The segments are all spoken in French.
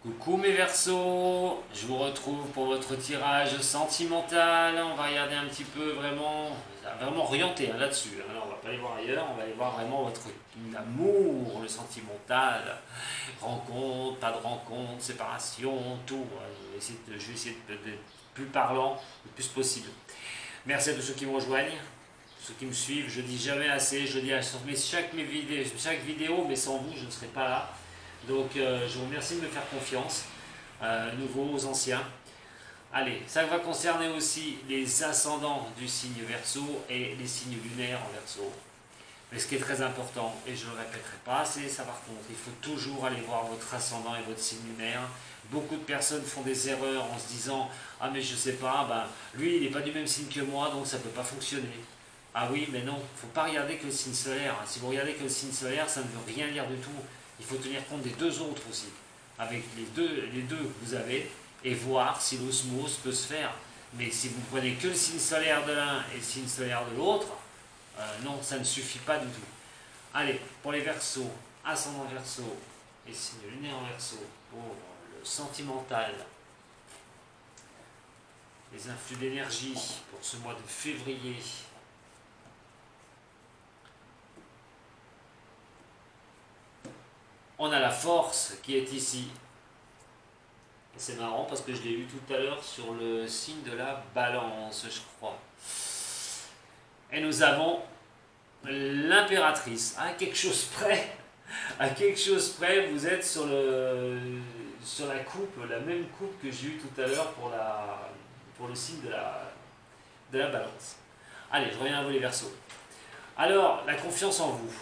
Coucou mes Verseaux, je vous retrouve pour votre tirage sentimental. On va regarder un petit peu vraiment orienté là-dessus. Alors on va pas aller voir ailleurs, on va aller voir vraiment votre amour, le sentimental. Rencontre, pas de rencontre, séparation, tout. Je vais essayer d'être plus parlant le plus possible. Merci à tous ceux qui me rejoignent, ceux qui me suivent. Je dis jamais assez, je dis à chaque vidéo, mais sans vous je ne serais pas là. Donc je vous remercie de me faire confiance, nouveaux, anciens. Allez, ça va concerner aussi les ascendants du signe Verseau et les signes lunaires en Verseau. Mais ce qui est très important, et je ne le répéterai pas assez, ça par contre, il faut toujours aller voir votre ascendant et votre signe lunaire. Beaucoup de personnes font des erreurs en se disant « Ah mais je sais pas, lui il n'est pas du même signe que moi, donc ça ne peut pas fonctionner. » Ah oui, mais non, il ne faut pas regarder que le signe solaire. Si vous regardez que le signe solaire, ça ne veut rien dire du tout. Il faut tenir compte des deux autres aussi, avec les deux que vous avez, et voir si l'osmose peut se faire. Mais si vous prenez que le signe solaire de l'un et le signe solaire de l'autre, non, ça ne suffit pas du tout. Allez, pour les Verseaux, ascendant Verseau et signe lunaire en Verseau, pour le sentimental, les influx d'énergie pour ce mois de février. On a la force qui est ici. C'est marrant parce que je l'ai eu tout à l'heure sur le signe de la balance, je crois. Et nous avons l'impératrice. À quelque chose près, vous êtes sur la coupe, la même coupe que j'ai eue tout à l'heure pour le signe de la balance. Allez, je reviens à vous les Verseaux. Alors, la confiance en vous.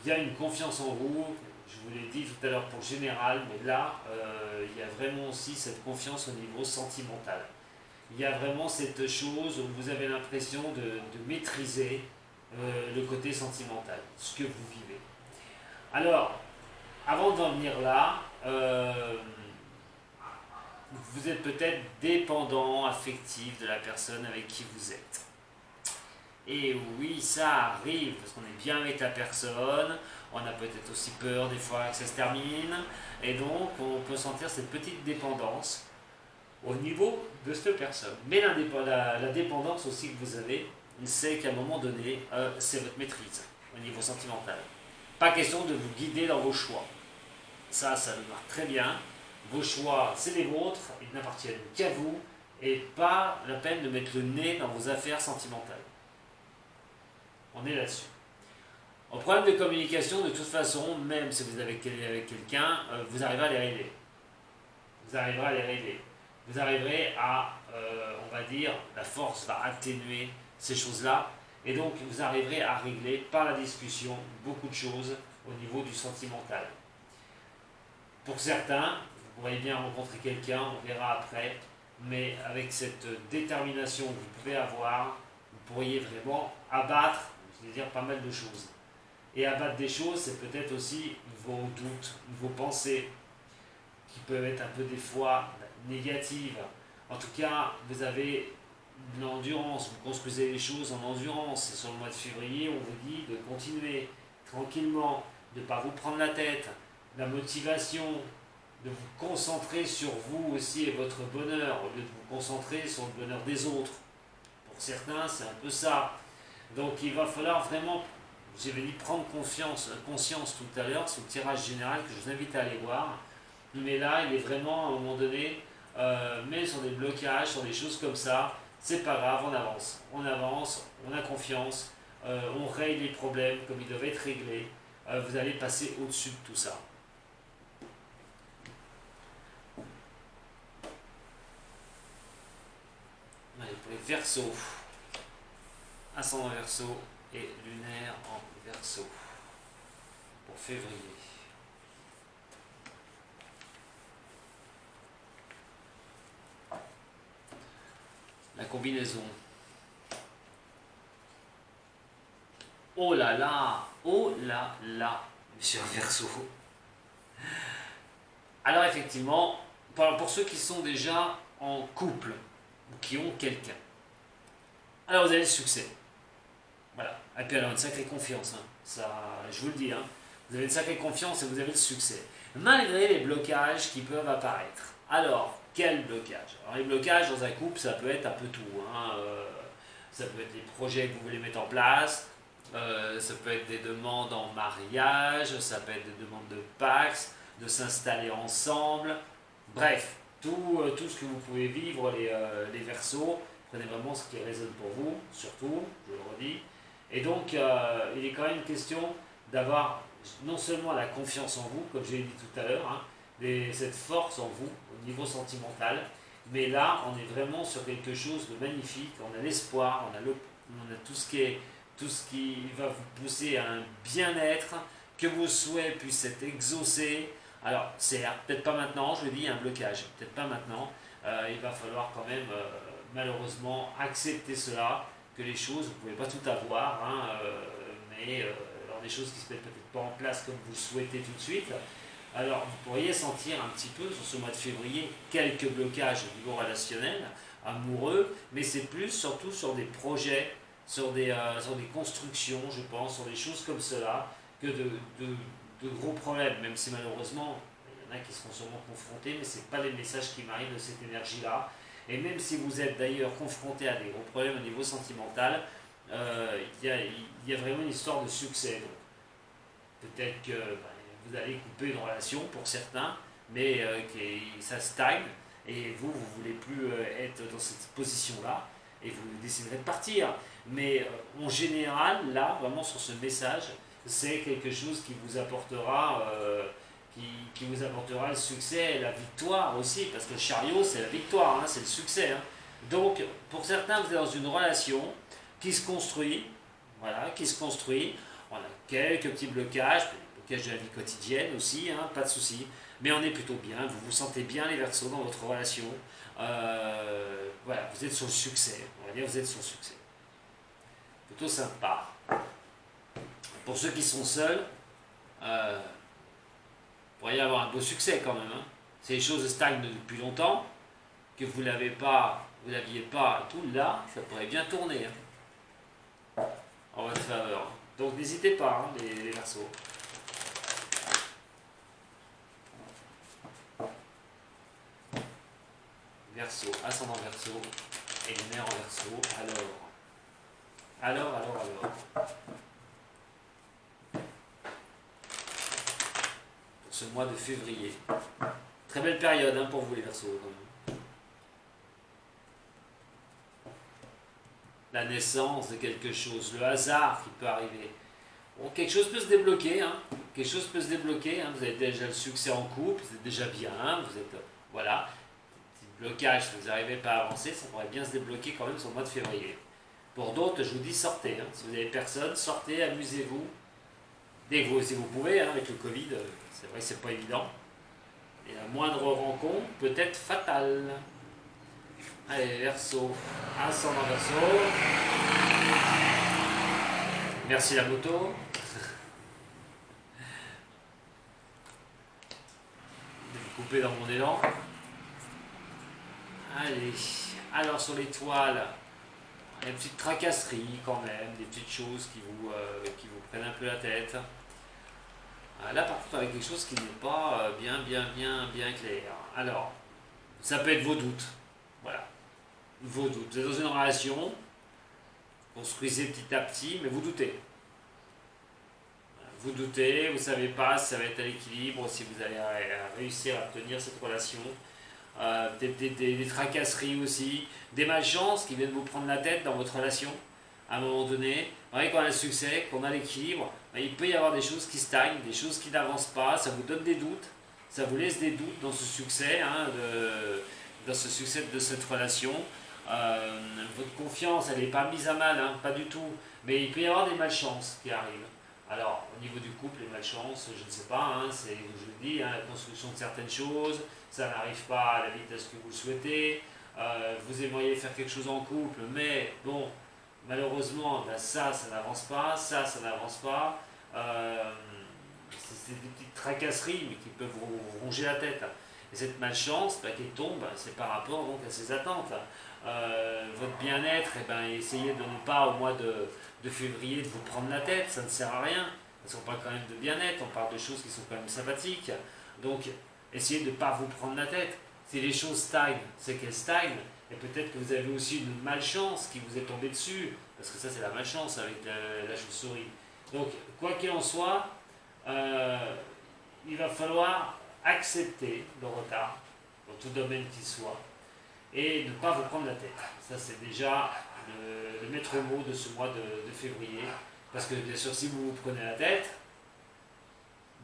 Il y a une confiance en vous. Je vous l'ai dit tout à l'heure pour le général, mais là, il y a vraiment aussi cette confiance au niveau sentimental. Il y a vraiment cette chose où vous avez l'impression de maîtriser le côté sentimental, ce que vous vivez. Alors, avant d'en venir là, vous êtes peut-être dépendant affectif de la personne avec qui vous êtes. Et oui, ça arrive, parce qu'on est bien avec la personne, on a peut-être aussi peur des fois que ça se termine, et donc on peut sentir cette petite dépendance au niveau de cette personne. Mais la dépendance aussi que vous avez, c'est qu'à un moment donné, c'est votre maîtrise au niveau sentimental. Pas question de vous guider dans vos choix. Ça le marque très bien. Vos choix, c'est les vôtres, ils n'appartiennent qu'à vous, et pas la peine de mettre le nez dans vos affaires sentimentales. On est là-dessus. Au problème de communication, de toute façon, même si vous avez avec quelqu'un, vous arriverez à les régler. Vous arriverez à les régler. Vous arriverez à, on va dire, la force va atténuer ces choses-là, et donc vous arriverez à régler par la discussion beaucoup de choses au niveau du sentimental. Pour certains, vous pourrez bien rencontrer quelqu'un, on verra après, mais avec cette détermination que vous pouvez avoir, vous pourriez vraiment abattre, je veux dire, pas mal de choses. Et abattre des choses, c'est peut-être aussi vos doutes, vos pensées, qui peuvent être un peu des fois négatives. En tout cas, vous avez de l'endurance, vous construisez les choses en endurance. Et sur le mois de février, on vous dit de continuer tranquillement, de ne pas vous prendre la tête, la motivation, de vous concentrer sur vous aussi et votre bonheur, au lieu de vous concentrer sur le bonheur des autres. Pour certains, c'est un peu ça. Donc il va falloir vraiment, j'avais dit prendre conscience tout à l'heure, sur le tirage général que je vous invite à aller voir. Mais là, il est vraiment à un moment donné, mais sur des blocages, sur des choses comme ça, c'est pas grave, on avance, on a confiance, on règle les problèmes comme ils doivent être réglés, vous allez passer au-dessus de tout ça. Allez, pour les Verseaux, ascendant Verseau et lunaire en Verseau pour février. La combinaison. Oh là là, monsieur Verseau. Alors effectivement, pour ceux qui sont déjà en couple ou qui ont quelqu'un, alors vous avez le succès. Voilà. Et puis alors une sacrée confiance, hein. Ça, je vous le dis, hein. Vous avez une sacrée confiance et vous avez le succès. malgré les blocages qui peuvent apparaître. Alors, quel blocage? Alors, les blocages dans un couple, ça peut être un peu tout, hein. Ça peut être les projets que vous voulez mettre en place, ça peut être des demandes en mariage, ça peut être des demandes de Pax, de s'installer ensemble, bref, tout ce que vous pouvez vivre, les Verseaux, prenez vraiment ce qui résonne pour vous, surtout, je le redis. Et donc, il est quand même question d'avoir non seulement la confiance en vous, comme je l'ai dit tout à l'heure, hein, cette force en vous au niveau sentimental, mais là, on est vraiment sur quelque chose de magnifique, on a l'espoir, on a tout ce qui va vous pousser à un bien-être, que vos souhaits puissent être exaucés. Alors, certes, peut-être pas maintenant, je le dis, il y a un blocage, peut-être pas maintenant, il va falloir quand même, malheureusement, accepter cela, que les choses, vous ne pouvez pas tout avoir, hein, mais alors des choses qui se mettent peut-être pas en place comme vous le souhaitez tout de suite. Alors, vous pourriez sentir un petit peu sur ce mois de février quelques blocages au niveau relationnel, amoureux, mais c'est plus surtout sur des projets, sur des constructions, je pense, sur des choses comme cela, que de gros problèmes, même si malheureusement, il y en a qui seront sûrement confrontés, mais ce n'est pas les messages qui m'arrivent de cette énergie-là. Et même si vous êtes d'ailleurs confronté à des gros problèmes au niveau sentimental, il y a vraiment une histoire de succès. Peut-être que vous allez couper une relation pour certains, mais que ça stagne, et vous ne voulez plus être dans cette position-là, et vous déciderez de partir. Mais en général, là, vraiment sur ce message, c'est quelque chose qui vous apportera, qui vous apportera le succès et la victoire aussi, parce que le chariot, c'est la victoire, hein, c'est le succès. Hein. Donc, pour certains, vous êtes dans une relation qui se construit, voilà, qui se construit. On a quelques petits blocages, des blocages de la vie quotidienne aussi, hein, pas de souci. Mais on est plutôt bien, vous vous sentez bien les Verseaux dans votre relation. Voilà, vous êtes sur le succès, on va dire vous êtes sur le succès. Plutôt sympa. Pour ceux qui sont seuls, vous pourriez avoir un beau succès quand même. Hein. Si les choses stagnent depuis longtemps, que vous l'aviez pas et tout, là, ça pourrait bien tourner. Hein, en votre faveur. Donc n'hésitez pas, hein, les Verseaux. Verseau, ascendant Verseau et lunaire en Verseau. Alors. Pour ce mois de février. Très belle période, hein, pour vous les Verseaux quand même. La naissance de quelque chose, le hasard qui peut arriver. Bon, quelque chose peut se débloquer, hein. Quelque chose peut se débloquer, hein. Vous avez déjà le succès en couple, vous êtes déjà bien, hein. Vous êtes, voilà. Blocage, si vous n'arrivez pas à avancer, ça pourrait bien se débloquer quand même sur le mois de février. Pour d'autres, je vous dis sortez. Hein. Si vous n'avez personne, sortez, amusez-vous. Dès que si vous pouvez, hein, avec le Covid, c'est vrai que c'est pas évident. Et la moindre rencontre peut être fatale. Allez, Verseau, ascendant Verseau. Merci la moto. Je vais me couper dans mon élan. Allez, alors sur l'étoile, il y a une petite tracasserie quand même, des petites choses qui vous prennent un peu la tête. Là par contre avec quelque chose qui n'est pas bien clair. Alors, ça peut être vos doutes, voilà, vos doutes. Vous êtes dans une relation, construisez petit à petit, mais vous doutez. Vous doutez, vous ne savez pas si ça va être à l'équilibre, si vous allez réussir à tenir cette relation. Des tracasseries aussi, des malchances qui viennent vous prendre la tête dans votre relation à un moment donné. Vous voyez, quand on a le succès, qu'on a l'équilibre, il peut y avoir des choses qui stagnent, des choses qui n'avancent pas, ça vous donne des doutes, ça vous laisse des doutes dans ce succès, hein, dans ce succès de cette relation. Votre confiance, elle n'est pas mise à mal, hein, pas du tout, mais il peut y avoir des malchances qui arrivent. Alors, au niveau du couple, les malchances, je ne sais pas, hein, c'est, je le dis, hein, la construction de certaines choses, ça n'arrive pas à la vitesse que vous le souhaitez, vous aimeriez faire quelque chose en couple, mais bon, malheureusement, ben ça n'avance pas, ça n'avance pas, c'est des petites tracasseries, mais qui peuvent vous ronger la tête. Et cette malchance ben, qui tombe, c'est par rapport donc, à ces attentes. Votre bien-être, eh ben, essayez de ne pas, au mois de février, de vous prendre la tête, ça ne sert à rien. Parce qu'on parle quand même de bien-être, on parle de choses qui sont quand même sympathiques. Donc, essayez de ne pas vous prendre la tête. Si les choses stagnent, c'est qu'elles stagnent. Et peut-être que vous avez aussi une malchance qui vous est tombée dessus. Parce que ça, c'est la malchance avec la chauve-souris. Donc, quoi qu'il en soit, il va falloir accepter le retard, dans tout domaine qu'il soit, et ne pas vous prendre la tête. Ça, c'est déjà le maître mot de ce mois de février. Parce que, bien sûr, si vous vous prenez la tête,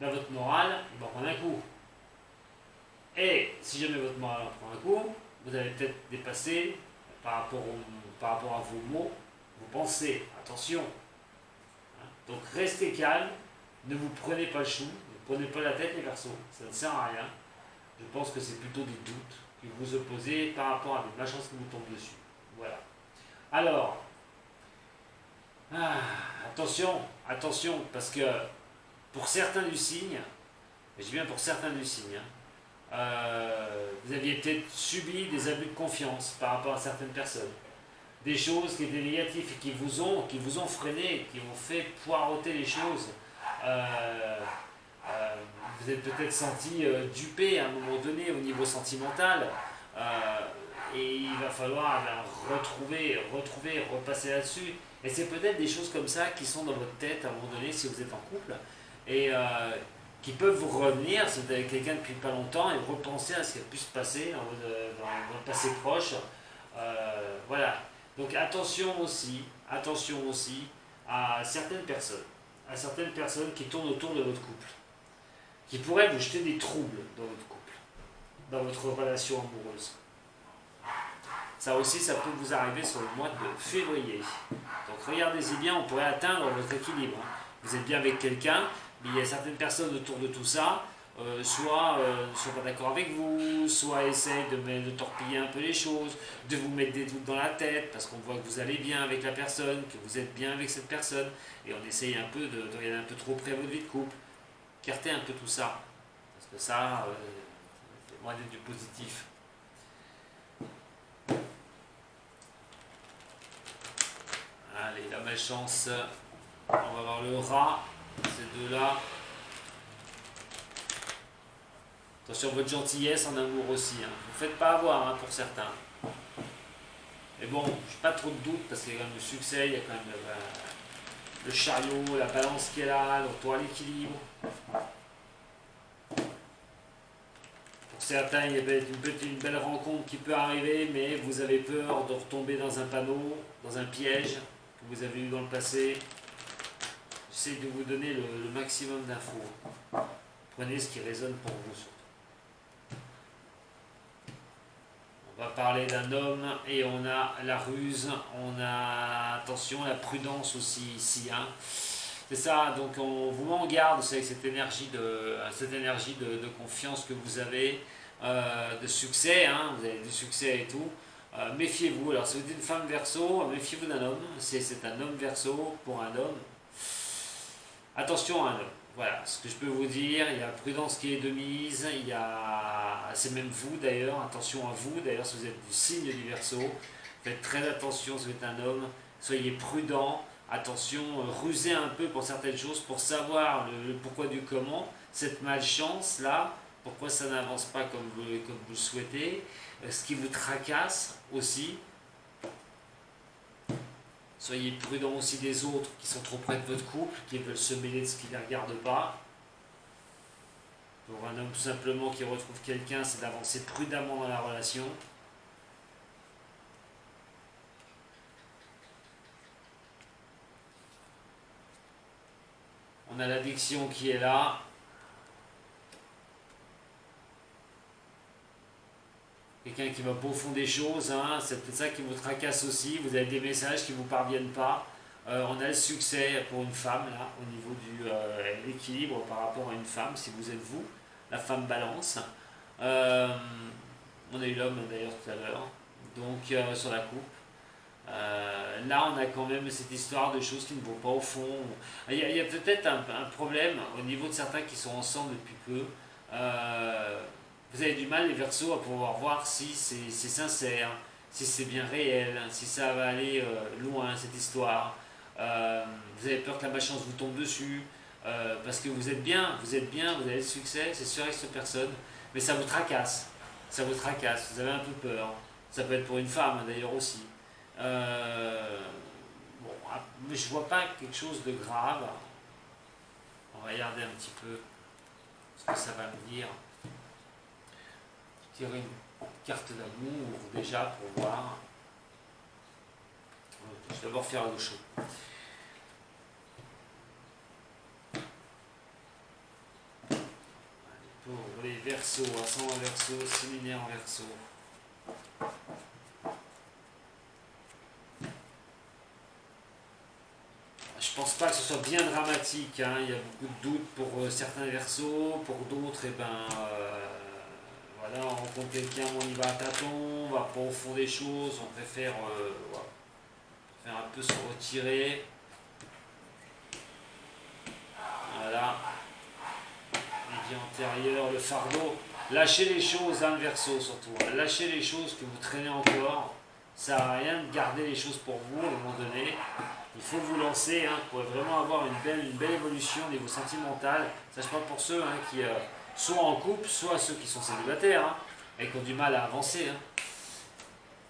dans votre morale, il va prendre un coup. Et si jamais votre morale en prend un coup, vous allez peut-être dépasser par rapport à vos mots, vos pensées. Attention. Donc restez calme, ne vous prenez pas le chou, ne prenez pas la tête les Verseaux, ça ne sert à rien. Je pense que c'est plutôt des doutes que vous opposez par rapport à des malchances qui vous tombent dessus. Voilà. Alors, attention, parce que pour certains du signe, et je dis bien pour certains du signe, vous aviez peut-être subi des abus de confiance par rapport à certaines personnes. Des choses qui étaient négatives et qui vous ont freiné, qui ont fait poireauter les choses. Vous êtes peut-être senti dupé à un moment donné au niveau sentimental. Et il va falloir repasser là-dessus. Et c'est peut-être des choses comme ça qui sont dans votre tête à un moment donné si vous êtes en couple. Et qui peuvent vous revenir si vous êtes avec quelqu'un depuis pas longtemps et repenser à ce qui a pu se passer dans votre passé proche. Voilà. Donc attention aussi à certaines personnes qui tournent autour de votre couple, qui pourraient vous jeter des troubles dans votre couple, dans votre relation amoureuse. Ça aussi, ça peut vous arriver sur le mois de février. Donc regardez-y bien, on pourrait atteindre votre équilibre. Vous êtes bien avec quelqu'un, mais il y a certaines personnes autour de tout ça, soit ne sont pas d'accord avec vous, soit essayent de torpiller un peu les choses, de vous mettre des doutes dans la tête, parce qu'on voit que vous allez bien avec la personne, que vous êtes bien avec cette personne, et on essaye un peu de regarder un peu trop près à votre vie de couple. Écartez un peu tout ça, parce que ça, c'est loin d'être du positif. Allez, la malchance, on va voir le rat, ces deux-là. Attention à votre gentillesse en amour aussi, hein. Vous ne faites pas avoir pour certains. Mais bon, je n'ai pas trop de doutes parce qu'il y a quand même le succès, il y a quand même le chariot, la balance qui est là, le retour à l'équilibre. Pour certains, il y a une belle rencontre qui peut arriver, mais vous avez peur de retomber dans un panneau, dans un piège que vous avez eu dans le passé. J'essaie de vous donner le maximum d'infos. Prenez ce qui résonne pour vous surtout. On va parler d'un homme et on a la ruse, on a, attention, la prudence aussi ici. Hein. C'est ça, donc on vous met en garde avec cette énergie de confiance que vous avez, de succès, hein, vous avez du succès et tout. Méfiez-vous, alors si vous êtes une femme Verseau, méfiez-vous d'un homme, c'est un homme Verseau pour un homme. Attention à un homme. Voilà, ce que je peux vous dire, il y a la prudence qui est de mise, c'est même vous d'ailleurs, attention à vous d'ailleurs si vous êtes du signe du Verseau, faites très attention si vous êtes un homme, soyez prudent, attention, rusez un peu pour certaines choses pour savoir le pourquoi du comment, cette malchance là, pourquoi ça n'avance pas comme vous le souhaitez, ce qui vous tracasse aussi. Soyez prudents aussi des autres qui sont trop près de votre couple, qui veulent se mêler de ce qui ne les regarde pas. Pour un homme tout simplement qui retrouve quelqu'un, c'est d'avancer prudemment dans la relation. On a l'addiction qui est là. Quelqu'un qui va pas au fond des choses, hein, c'est peut-être ça qui vous tracasse aussi, vous avez des messages qui ne vous parviennent pas. On a le succès pour une femme, là, au niveau de l'équilibre par rapport à une femme, si vous êtes vous, la femme balance. On a eu l'homme d'ailleurs tout à l'heure, donc sur la coupe. Là, on a quand même cette histoire de choses qui ne vont pas au fond. Il y a peut-être un problème au niveau de certains qui sont ensemble depuis peu. Vous avez du mal, les Verseaux, à pouvoir voir si c'est sincère, si c'est bien réel, si ça va aller loin, cette histoire. Vous avez peur que la malchance vous tombe dessus. parce que vous êtes bien, vous avez le succès, c'est sûr avec cette personne, mais ça vous tracasse, vous avez un peu peur. Ça peut être pour une femme d'ailleurs aussi. Bon, mais je vois pas quelque chose de grave. On va regarder un petit peu ce que ça va me dire. Tirer une carte d'amour déjà pour voir. Je vais d'abord faire l'eau chaude. Pour les Verseaux, ascendant Verseau, séminaire en Verseau. Je pense pas que ce soit bien dramatique, hein. Il y a beaucoup de doutes pour certains Verseaux, pour d'autres, eh ben, voilà, on rencontre quelqu'un, on y va à tâtons, on va pas au fond des choses, on préfère voilà, faire un peu se retirer. Voilà. Vie antérieure, le fardeau. Lâchez les choses, hein, le Verseau surtout. Lâchez les choses que vous traînez encore. Ça sert à rien de garder les choses pour vous à un moment donné. Il faut vous lancer hein, pour vraiment avoir une belle évolution au niveau sentimental. Ça, je parle pour ceux hein, qui soit en couple, soit ceux qui sont célibataires hein, et qui ont du mal à avancer. Hein.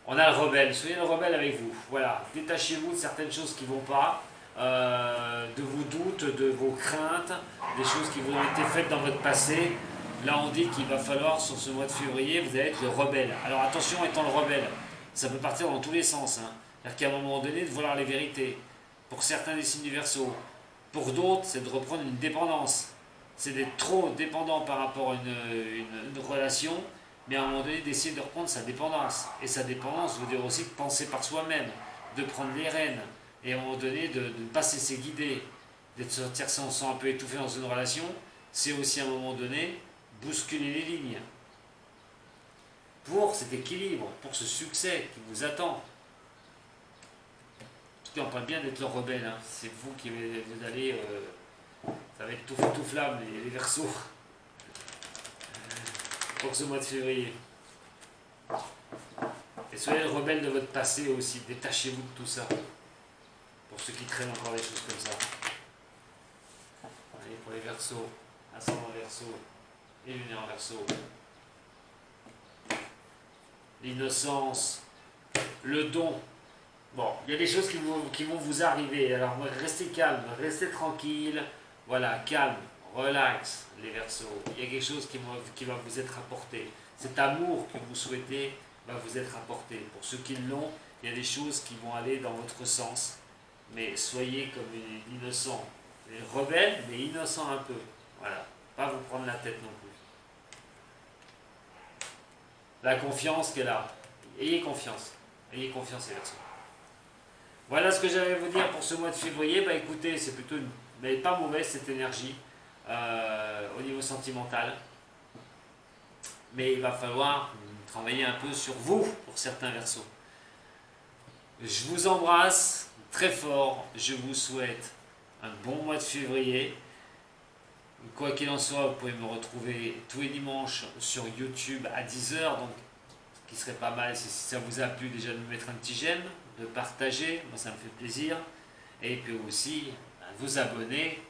On a le rebelle. Soyez le rebelle avec vous. Voilà. Détachez-vous de certaines choses qui ne vont pas. De vos doutes, de vos craintes, des choses qui vous ont été faites dans votre passé. Là, on dit qu'il va falloir, sur ce mois de février, vous allez être le rebelle. Alors attention, étant le rebelle, ça peut partir dans tous les sens. Hein. C'est-à-dire qu'à un moment donné, de vouloir les vérités. Pour certains des signes du Verseau. Pour d'autres, c'est de reprendre une dépendance. C'est d'être trop dépendant par rapport à une relation, mais à un moment donné, d'essayer de reprendre sa dépendance. Et sa dépendance veut dire aussi de penser par soi-même, de prendre les rênes. Et à un moment donné, de ne pas se laisser guider, d'être sortir si on se sent un peu étouffé dans une relation, c'est aussi à un moment donné bousculer les lignes. Pour cet équilibre, pour ce succès qui vous attend. En tout cas, on parle bien d'être le rebelle, hein. C'est vous qui vous allez... ça va être tout flamme, les Verseaux, pour ce mois de février. Et soyez le rebelle de votre passé aussi, détachez-vous de tout ça. Pour ceux qui traînent encore des choses comme ça. Allez, pour les Verseaux, ascendant Verseau et lunaire en Verseau. L'innocence, le don. Bon, il y a des choses qui vont vous arriver. Alors, restez calme, restez tranquille. Voilà, calme, relax, les Verseaux. Il y a quelque chose qui va vous être apporté. Cet amour que vous souhaitez va vous être apporté. Pour ceux qui l'ont, il y a des choses qui vont aller dans votre sens. Mais soyez comme innocents, rebelles, mais innocents un peu. Voilà, pas vous prendre la tête non plus. La confiance qu'elle a. Ayez confiance les Verseaux. Voilà ce que j'avais à vous dire pour ce mois de février. Bah écoutez, c'est plutôt mais pas mauvaise cette énergie au niveau sentimental. Mais il va falloir travailler un peu sur vous pour certains Verseaux. Je vous embrasse très fort, je vous souhaite un bon mois de février. Quoi qu'il en soit, vous pouvez me retrouver tous les dimanches sur YouTube à 10 h. Donc, ce qui serait pas mal, c'est si ça vous a plu, déjà de me mettre un petit j'aime, de partager, moi ça me fait plaisir. Et puis aussi, vous abonner,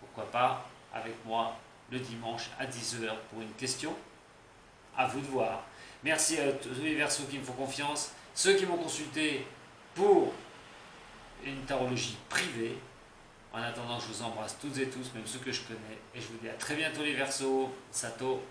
pourquoi pas, avec moi le dimanche à 10 h pour une question. À vous de voir. Merci à tous les Verseaux qui me font confiance, ceux qui m'ont consulté pour une tarologie privée. En attendant, je vous embrasse toutes et tous, même ceux que je connais. Et je vous dis à très bientôt les Verseaux. Sato.